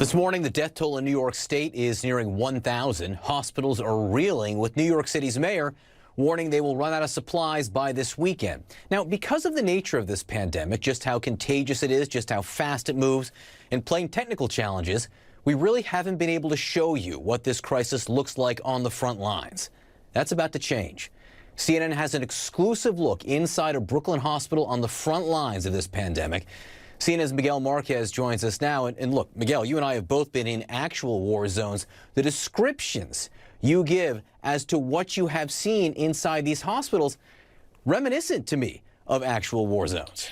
This morning, the death toll in New York State is nearing 1,000. Hospitals are reeling, with New York City's mayor warning they will run out of supplies by this weekend. Now, because of the nature of this pandemic, just how contagious it is, just how fast it moves, and plain technical challenges, we really haven't been able to show you what this crisis looks like on the front lines. That's about to change. CNN has an exclusive look inside a Brooklyn hospital on the front lines of this pandemic. CNN's Miguel Marquez joins us now. And look, Miguel, you and I have both been in actual war zones. The descriptions you give as to what you have seen inside these hospitals, reminiscent to me of actual war zones.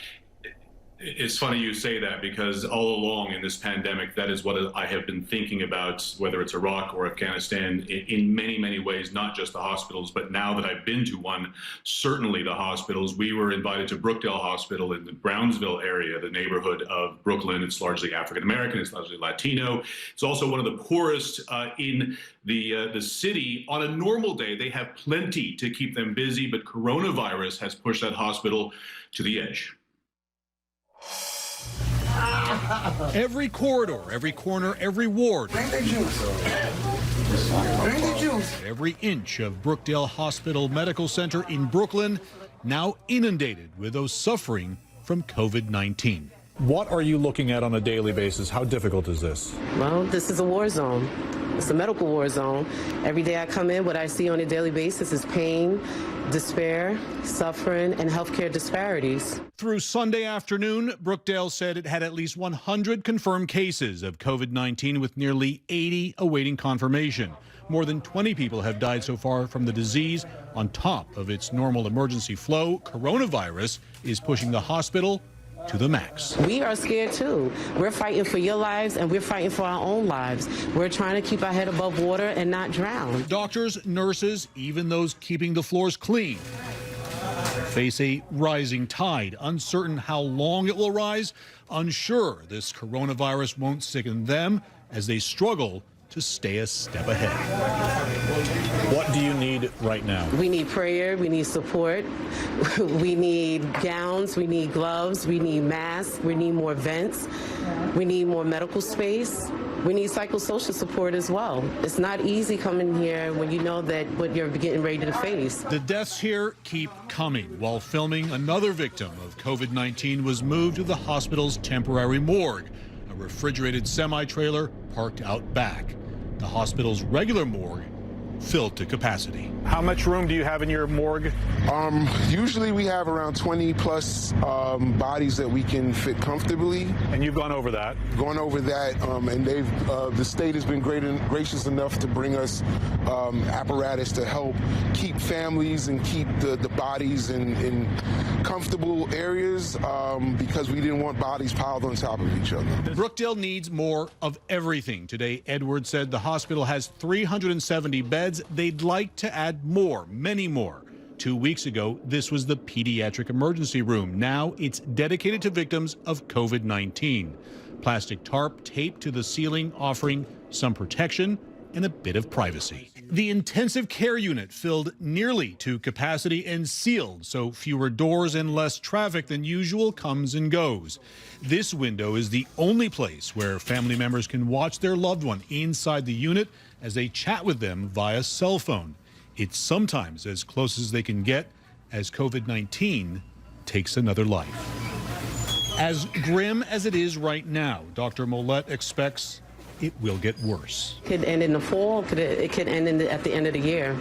It's funny you say that, because all along in this pandemic, that is what I have been thinking about, whether it's Iraq or Afghanistan, in many, many ways, not just the hospitals. But now that I've been to one, certainly the hospitals. We were invited to Brookdale Hospital in the Brownsville area, the neighborhood of Brooklyn. It's largely African-American, it's largely Latino. It's also one of the poorest in the city. On a normal day, they have plenty to keep them busy, but coronavirus has pushed that hospital to the edge. Every corridor, every corner, every ward, every inch of Brookdale Hospital Medical Center in Brooklyn now inundated with those suffering from COVID-19. What are you looking at on a daily basis? How difficult is this? Well, this is a war zone. It's a medical war zone. Every day I come in, what I see on a daily basis is pain, despair, suffering, and healthcare disparities. Through Sunday afternoon, Brookdale said it had at least 100 confirmed cases of COVID-19, with nearly 80 awaiting confirmation. More than 20 people have died so far from the disease. On top of its normal emergency flow, coronavirus is pushing the hospital to the max. We are scared too. We're fighting for your lives, and we're fighting for our own lives. We're trying to keep our head above water and not drown. Doctors, nurses, even those keeping the floors clean, face a rising tide, uncertain how long it will rise, unsure this coronavirus won't sicken them as they struggle to stay a step ahead. What do you need right now? We need prayer, we need support, we need gowns, we need gloves, we need masks, we need more vents, we need more medical space. We need psychosocial support as well. It's not easy coming here when you know that what you're getting ready to face. The deaths here keep coming. While filming, another victim of COVID-19 was moved to the hospital's temporary morgue, a refrigerated semi-trailer parked out back. The hospital's regular morgue filled to capacity. How much room do you have in your morgue? Usually we have around 20 plus bodies that we can fit comfortably. And you've gone over that? Gone over that, and the state has been gracious enough to bring us apparatus to help keep families and keep the bodies in comfortable areas, because we didn't want bodies piled on top of each other. Brookdale needs more of everything. Today, Edwards said the hospital has 370 beds. They'd like to add more, many more. 2 weeks ago, this was the pediatric emergency room. Now it's dedicated to victims of COVID-19. Plastic tarp taped to the ceiling, offering some protection and a bit of privacy. The intensive care unit filled nearly to capacity and sealed, so fewer doors and less traffic than usual comes and goes. This window is the only place where family members can watch their loved one inside the unit as they chat with them via cell phone. It's sometimes as close as they can get as COVID-19 takes another life. As grim as it is right now, Dr. Mollett expects it will get worse. It could end in the fall, it could end at the end of the year.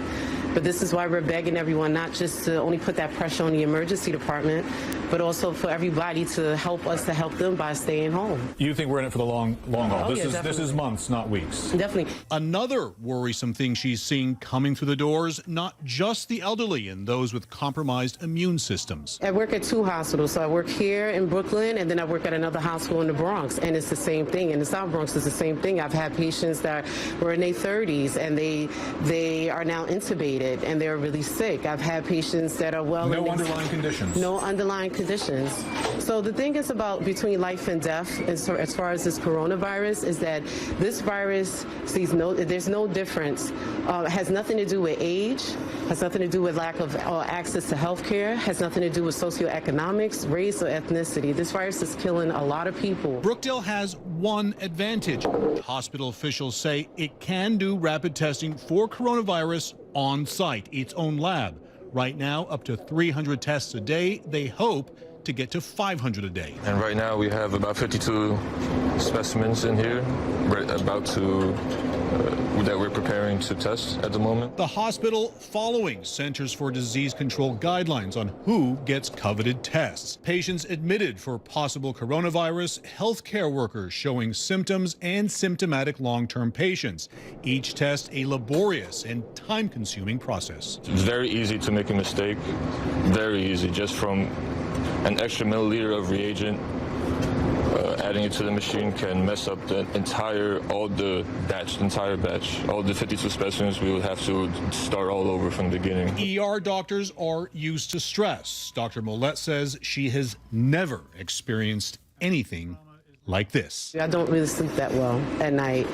But this is why we're begging everyone not just to only put that pressure on the emergency department, but also for everybody to help us to help them by staying home. You think we're in it for the long haul? Oh, This is months, not weeks. Definitely. Another worrisome thing she's seeing coming through the doors, not just the elderly and those with compromised immune systems. I work at 2 hospitals. So I work here in Brooklyn, and then I work at another hospital in the Bronx, and it's the same thing. In the South Bronx, it's the same thing. I've had patients that were in their 30s, and they are now intubated, and they're really sick. I've had patients that are well. No underlying conditions. No underlying conditions. So the thing is about between life and death, as far as this coronavirus, is that this virus there's no difference. It has nothing to do with age, has nothing to do with lack of access to health care, has nothing to do with socioeconomics, race, or ethnicity. This virus is killing a lot of people. Brookdale has one advantage. Hospital officials say it can do rapid testing for coronavirus on site, its own lab. Right now, up to 300 tests a day. They hope to get to 500 a day. And right now we have about 52 specimens in here. We're about to that we're preparing to test at the moment. The hospital following Centers for Disease Control guidelines on who gets coveted tests. Patients admitted for possible coronavirus, healthcare workers showing symptoms, and symptomatic long-term patients. Each test a laborious and time-consuming process. It's very easy to make a mistake, very easy, just from an extra milliliter of reagent. Adding it to the machine can mess up the entire batch. All the 52 specimens, we would have to start all over from the beginning. ER doctors are used to stress. Dr. Mollett says she has never experienced anything like this. I don't really sleep that well at night.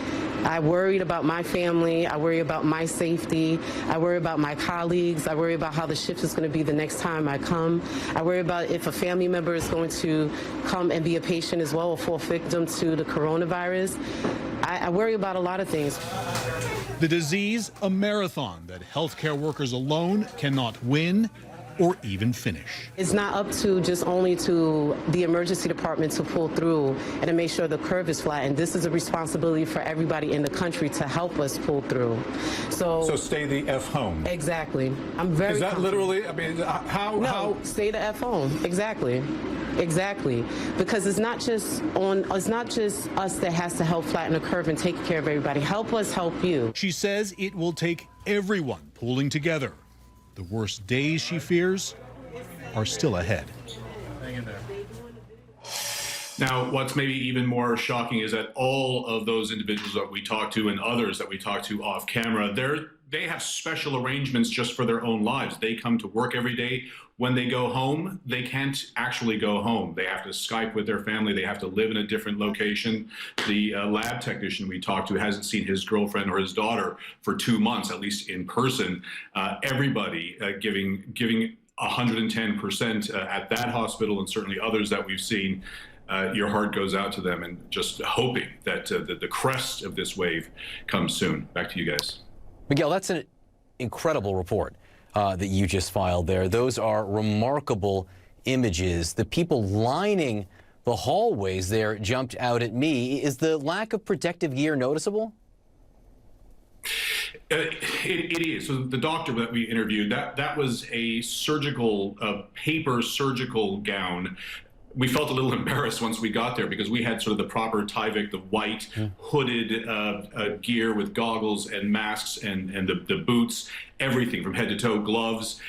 I worried about my family. I worry about my safety. I worry about my colleagues. I worry about how the shift is going to be the next time I come. I worry about if a family member is going to come and be a patient as well or fall victim to the coronavirus. I worry about a lot of things. The disease, a marathon that healthcare workers alone cannot win or even finish. It's not up to just only to the emergency department to pull through and to make sure the curve is flat. And this is a responsibility for everybody in the country to help us pull through. So stay the F home. Exactly. I'm very. Is that literally? I mean, how? No, how? Stay the F home. Exactly. Because it's not just us that has to help flatten the curve and take care of everybody. Help us help you. She says it will take everyone pulling together. The worst days, she fears, are still ahead. Hang in there. Now, what's maybe even more shocking is that all of those individuals that we talk to and others that we talk to off camera, they have special arrangements just for their own lives. They come to work every day. When they go home, they can't actually go home. They have to Skype with their family. They have to live in a different location. The lab technician we talked to hasn't seen his girlfriend or his daughter for 2 months, at least in person. Everybody giving 110% at that hospital, and certainly others that we've seen. Your heart goes out to them, and just hoping that the crest of this wave comes soon. Back to you guys. Miguel, that's an incredible report that you just filed there. Those are remarkable images. The people lining the hallways there jumped out at me. Is the lack of protective gear noticeable? It is. So the doctor that we interviewed, that was a surgical, paper surgical gown. We felt a little embarrassed once we got there because we had sort of the proper Tyvek, the white hooded gear with goggles and masks and the boots, everything from head to toe, gloves.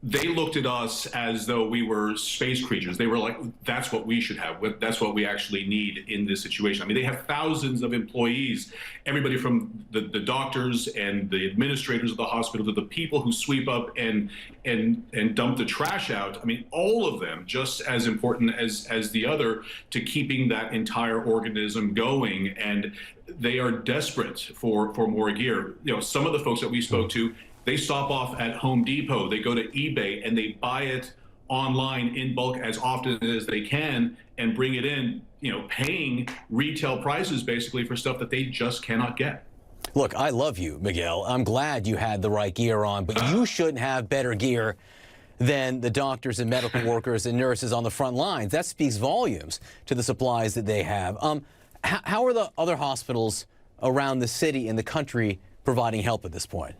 They looked at us as though we were space creatures. They were like, that's what we should have. That's what we actually need in this situation. I mean, they have thousands of employees, everybody from the doctors and the administrators of the hospital to the people who sweep up and dump the trash out. I mean, all of them just as important as the other to keeping that entire organism going. And they are desperate for more gear. You know, some of the folks that we spoke to, they stop off at Home Depot, they go to eBay, and they buy it online in bulk as often as they can and bring it in, you know, paying retail prices basically for stuff that they just cannot get. Look, I love you, Miguel. I'm glad you had the right gear on, but you shouldn't have better gear than the doctors and medical workers and nurses on the front lines. That speaks volumes to the supplies that they have. How are the other hospitals around the city and the country providing help at this point?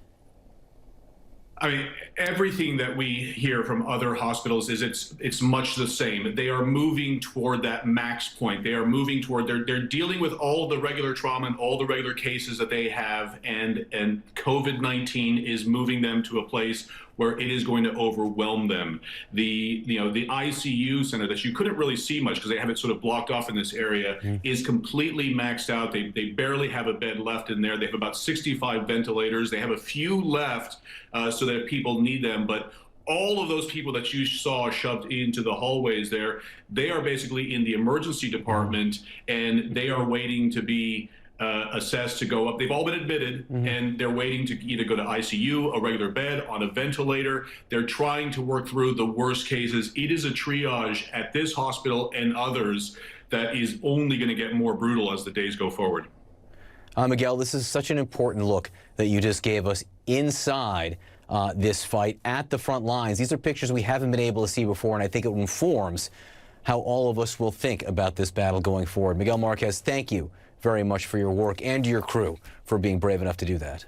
I mean, everything that we hear from other hospitals is it's much the same. They are moving toward that max point. They are moving toward, they're dealing with all the regular trauma and all the regular cases that they have, and COVID-19 is moving them to a place where it is going to overwhelm them. The ICU center that you couldn't really see much because they have it sort of blocked off in this area is completely maxed out. They barely have a bed left in there. They have about 65 ventilators. They have a few left so that people need them, but all of those people that you saw shoved into the hallways there, they are basically in the emergency department, and they are waiting to be assessed to go up. They've all been admitted, and they're waiting to either go to ICU, a regular bed, on a ventilator. They're trying to work through the worst cases. It is a triage at this hospital and others that is only going to get more brutal as the days go forward. Miguel, this is such an important look that you just gave us inside this fight at the front lines. These are pictures we haven't been able to see before, and I think it informs how all of us will think about this battle going forward. Miguel Marquez, thank you very much for your work and your crew for being brave enough to do that.